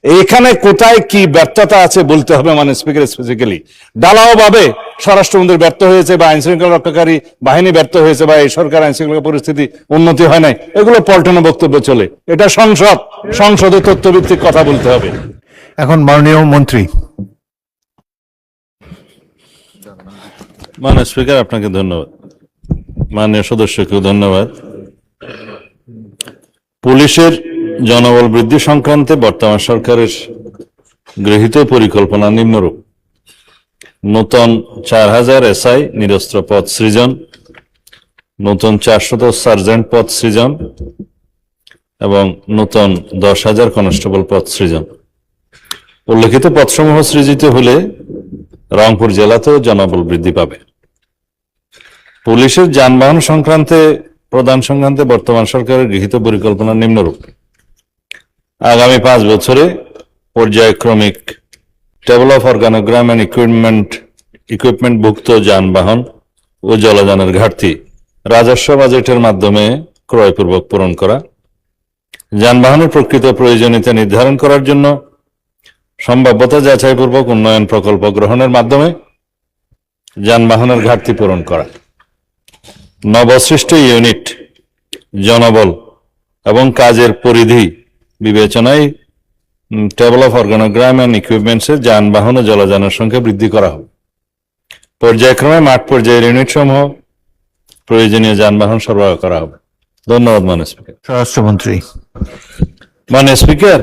এখানে কোথায় কি ব্যর্থতা আছে বলতে হবে মানে স্পিকার স্পেসিফিক্যালি। ঢালাও ভাবে স্বরাষ্ট্রমন্ত্রী ব্যর্থ হয়েছে বা আইন শৃঙ্খলা রক্ষাকারী বাহিনী ব্যর্থ হয়েছে বা এই সরকার আইন শৃঙ্খলা পরিস্থিতি উন্নতি হয় নাই, এগুলো পল্টনে বক্তব্য চলে। এটা সংসদে তথ্যভিত্তিক কথা বলতে হবে। এখন মাননীয় মন্ত্রী। মাননীয় স্পিকার, আপনাকে ধন্যবাদ। মাননীয় সদস্যকেও ধন্যবাদ। পুলিশের জনবল বৃদ্ধি সংক্রান্তে বর্তমান সরকারের গৃহীত পরিকল্পনা নিম্নরূপ: নতুন 4000 এসআই নিরস্ত্র পদ সৃজন, নতুন 400 সার্জেন্ট পদ সৃজন এবং নতুন 10,000 কনস্টেবল পদ সৃজন। উল্লেখিত পদসমূহ সৃজিত হলে রংপুর জেলাতেও জনবল বৃদ্ধি পাবে। পুলিশের যানবাহন প্রদান সংক্রান্তে বর্তমান সরকারের গৃহীত পরিকল্পনা নিম্নরূপ: আগামী 5 বছরে পর্যায়ক্রমিক টেবল অফ অর্গানোগ্রাম এন্ড ইকুইপমেন্টভুক্ত যানবাহন ও জলযানের ঘাটতি রাজস্ব বাজেটের মাধ্যমে ক্রয়পূর্বক পূরণ করা, যানবাহনের প্রকৃত প্রয়োজনীয়তা নির্ধারণ করার জন্য সম্ভাব্যতা যাচাইপূর্বক উন্নয়ন প্রকল্প গ্রহণের মাধ্যমে যানবাহনের ঘাটতি পূরণ করা, নবসৃষ্ট ইউনিট জনবল এবং কাজের পরিধি বিবেচনায় টেবল অফ অর্গানোগ্রাম এন্ড ইকুইপমেন্টসের যানবাহন ও জলযানের সংখ্যা বৃদ্ধি করা হবে। পর্যায়ক্রমে মাঠ পর্যায়ের ইউনিট সমূহ প্রয়োজনীয় যানবাহন সরবরাহ করা হবে। ধন্যবাদ মাননীয় স্পিকার। স্বরাষ্ট্রমন্ত্রী। মাননীয় স্পিকার,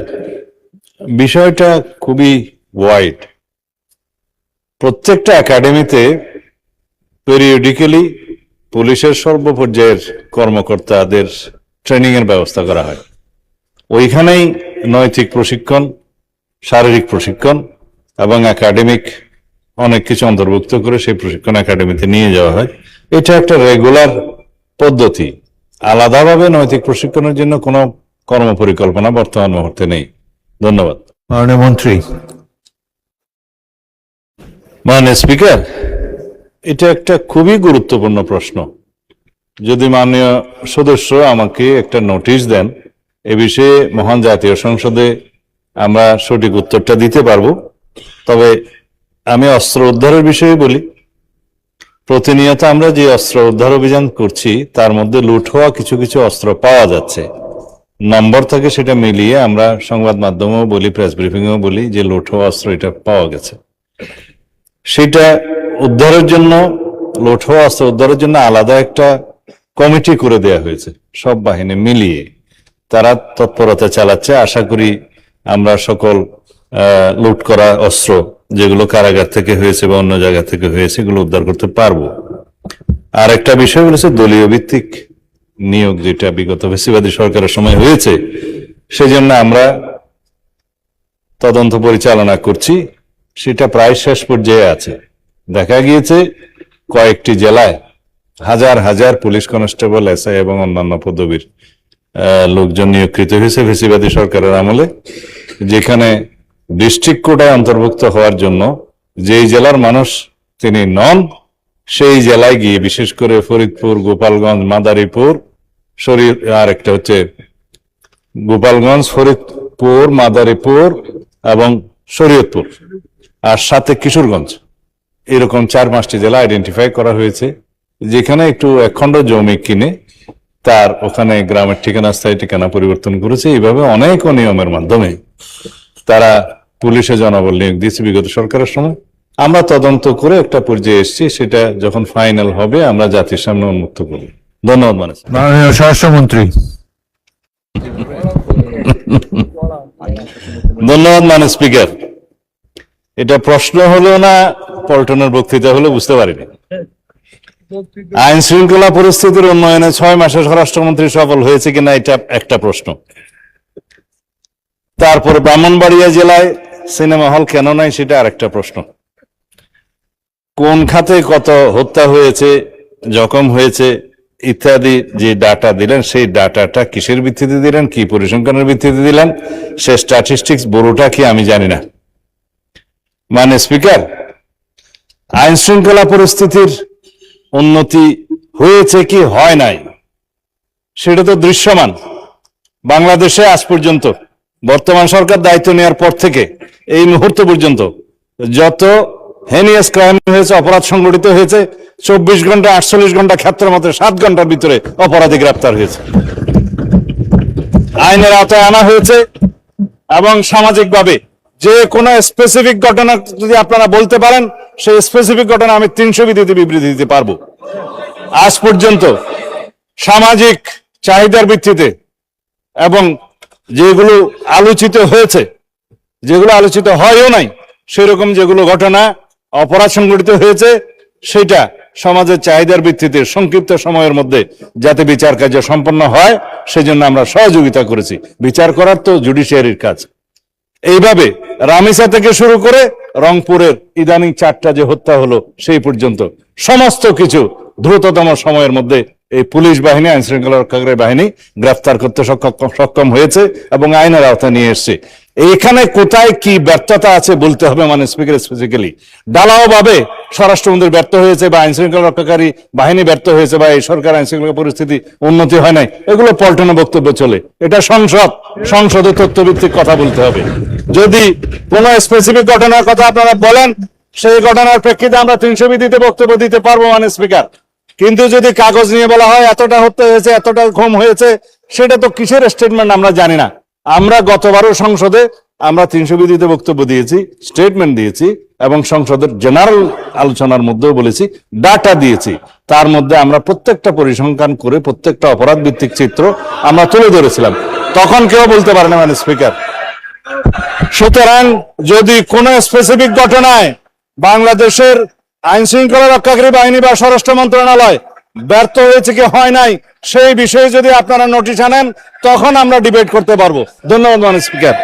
বিষয়টা খুবই ওয়াইড। প্রত্যেকটা একাডেমিতে পেরিয়ডিক্যালি পুলিশের সর্বপর্যায়ের কর্মকর্তাদের ট্রেনিং এর ব্যবস্থা করা হয়। ওইখানেই নৈতিক প্রশিক্ষণ, শারীরিক প্রশিক্ষণ এবং একাডেমিক অনেক কিছু অন্তর্ভুক্ত করে সেই প্রশিক্ষণ একাডেমিতে নিয়ে যাওয়া হয়। এটা একটা রেগুলার পদ্ধতি। আলাদাভাবে নৈতিক প্রশিক্ষণের জন্য কোনো কর্মপরিকল্পনা বর্তমান মুহূর্তে নেই। ধন্যবাদ। মাননীয় মন্ত্রী। মাননীয় স্পিকার, এটা একটা খুবই গুরুত্বপূর্ণ প্রশ্ন। যদি মাননীয় সদস্য আমাকে একটা নোটিশ দেন, এ বিষয়ে মহান জাতীয় সংসদে আমরা সঠিক উত্তরটা দিতে পারবো। তবে আমি অস্ত্র উদ্ধারের বিষয়ে বলি। প্রতিনিয়ত আমরা যে অস্ত্র উদ্ধার অভিযান করছি তার মধ্যে লুট হওয়া কিছু কিছু অস্ত্র পাওয়া যাচ্ছে। নম্বর থেকে সেটা মিলিয়ে আমরা সংবাদ মাধ্যমেও বলি, প্রেস ব্রিফিংয়েও বলি যে লুট হওয়া অস্ত্র এটা পাওয়া গেছে। সেটা উদ্ধারের জন্য, লুট হওয়া অস্ত্র উদ্ধারের জন্য আলাদা একটা কমিটি করে দেয়া হয়েছে। সব বাহিনী মিলিয়ে তারা তৎপরতা চালাচ্ছে। আশা করি আমরা সকল লুট করা অস্ত্র যেগুলো কারাগার থেকে হয়েছে বা অন্য জায়গা থেকে হয়েছে এগুলো উদ্ধার করতে পারবো। আর একটা বিষয় বলেছে দলীয় ভিত্তিক নিয়োগ, যেটা বিগত ফ্যাসিবাদী সরকারের সময় হয়েছে, সেজন্য আমরা তদন্ত পরিচালনা করছি। সেটা প্রায় শেষ পর্যায়ে আছে। দেখা গিয়েছে কয়েকটি জেলায় হাজার হাজার পুলিশ কনস্টেবল, এসআই এবং অন্যান্য পদবীর লোকজন নিয়োগকৃত হয়েছে ফ্যাসিবাদী সরকারের আমলে, যেখানে ডিস্ট্রিক্ট কোটায় অন্তর্ভুক্ত হওয়ার জন্য যেই জেলার মানুষ তিনি নন, সেই জেলায় গিয়ে বিশেষ করে ফরিদপুর, গোপালগঞ্জ, মাদারীপুর, আর একটা হচ্ছে গোপালগঞ্জ, ফরিদপুর, মাদারীপুর এবং শরীয়তপুর, আর সাথে কিশোরগঞ্জ, এরকম 4-5টি জেলা আইডেন্টিফাই করা হয়েছে, যেখানে একটু একখণ্ড জমি কিনে তার ওখানে গ্রামের ঠিকানা, স্থায়ী ঠিকানা পরিবর্তন করেছে। এইভাবে অনেক অনিয়মের মাধ্যমে তারা পুলিশে জনবল নিয়োগ দিয়েছে বিগত সরকারের সময়। আমরা তদন্ত করে একটা পর্যায়ে এসেছি, সেটা যখন ফাইনাল হবে আমরা জাতির সামনে উন্মুক্ত করব। ধন্যবাদ। মাননীয় স্বরাষ্ট্রমন্ত্রী। ধন্যবাদ মাননীয় স্পিকার। এটা প্রশ্ন হলো না পল্টনের বক্তৃতা হলো বুঝতে পারিনি। আইন শৃঙ্খলা পরিস্থিতির উন্নয়নে 6 মাসে স্বরাষ্ট্রমন্ত্রী সফল হয়েছে কিনা এটা একটা প্রশ্ন। তারপরে ব্রাহ্মণবাড়িয়া জেলায় সিনেমা হল কেন নাই সেটা আরেকটা প্রশ্ন। কোন খাতে কত হত্যা হয়েছে, জখম হয়েছে ইত্যাদি যে ডাটা দিলেন, সেই ডাটাটা কিসের ভিত্তিতে দিলেন, কি পরিসংখ্যানের ভিত্তিতে দিলেন, সে স্ট্যাটিস্টিক্স বড়টা কি আমি জানি না। মাননীয় স্পিকার, আইন শৃঙ্খলা পরিস্থিতির উন্নতি হয়েছে কি হয় নাই সেটা তো দৃশ্যমান। বাংলাদেশে আজ পর্যন্ত বর্তমান সরকার দায়িত্ব নেওয়ার পর থেকে এই মুহূর্ত পর্যন্ত যত হেনিয়াস ক্রাইম হয়েছে, অপরাধ সংগঠিত হয়েছে, 24 ঘন্টা 48 ঘন্টা ক্ষেত্রের মধ্যে 7 ঘন্টার ভিতরে অপরাধী গ্রেপ্তার হয়েছে, আইনের আওতায় আনা হয়েছে। এবং সামাজিকভাবে যে কোনো স্পেসিফিক ঘটনা যদি আপনারা বলতে পারেন, সেই স্পেসিফিক ঘটনা আমি 300 বিধিতে বিবৃতি দিতে পারবো। আজ পর্যন্ত সামাজিক চাহিদার ভিত্তিতে এবং যেগুলো আলোচিত হয়েছে, যেগুলো আলোচিত হয়ও নাই, সেরকম যেগুলো ঘটনা অপরাধ সংঘটিত হয়েছে, সেটা সমাজের চাহিদার ভিত্তিতে সংক্ষিপ্ত সময়ের মধ্যে যাতে বিচার কার্য সম্পন্ন হয়, সেজন্য আমরা সহযোগিতা করেছি। বিচার করার তো জুডিশিয়ারির কাজ। এইভাবে রামিসা থেকে শুরু করে রংপুরের ইদানিং 4টা যে হত্যা হলো, সেই পর্যন্ত সমস্ত কিছু দ্রুততম সময়ের মধ্যে এই পুলিশ বাহিনী, আইন শৃঙ্খলা রক্ষাকারী বাহিনী গ্রেফতার করতে সক্ষম হয়েছে এবং আইনের আওতায় নিয়ে এসছে। এখানে কোথায় কি ব্যর্থতা আছে বলতে হবে মানে স্পিকার স্পেসিক্যালি। ঢালাও ভাবে স্বরাষ্ট্রমন্ত্রী ব্যর্থ হয়েছে বা আইন শৃঙ্খলা রক্ষাকারী বাহিনী ব্যর্থ হয়েছে বা এই সরকার আইন শৃঙ্খলা পরিস্থিতি উন্নতি হয় নাই, এগুলো পল্টনে বক্তব্য চলে। এটা সংসদে তথ্যভিত্তিক কথা বলতে হবে। যদি কোনো স্পেসিফিক ঘটনার কথা আপনারা বলেন, সেই ঘটনার প্রেক্ষিতে আমরা 300 বিধিতে বক্তব্য দিতে পারবো মানে স্পিকার। কিন্তু যদি কাগজ নিয়ে বলা হয় এতটা হত্যা হয়েছে, এতটা ঘুম হয়েছে, সেটা তো কিসের স্টেটমেন্ট আমরা জানি না। আমরা গতবারও সংসদে আমরা 300 বিধিতে বক্তব্য দিয়েছি, স্টেটমেন্ট দিয়েছি এবং সংসদের জেনারেল আলোচনার মধ্যেও বলেছি, ডাটা দিয়েছি। তার মধ্যে আমরা প্রত্যেকটা পরিসংখ্যান করে প্রত্যেকটা অপরাধ ভিত্তিক চিত্র আমরা তুলে ধরেছিলাম। তখন কেউ বলতে পারে না মানে স্পিকার। সুতরাং যদি কোনো স্পেসিফিক ঘটনায় বাংলাদেশের আইন শৃঙ্খলা রক্ষাকারী বাহিনী বা স্বরাষ্ট্র মন্ত্রণালয় ব্যর্থ হয়েছে কি হয় নাই, সেই বিষয়ে যদি আপনারা নোটিশ আনেন, তখন আমরা ডিবেট করতে পারবো। ধন্যবাদ মানে স্পিকার।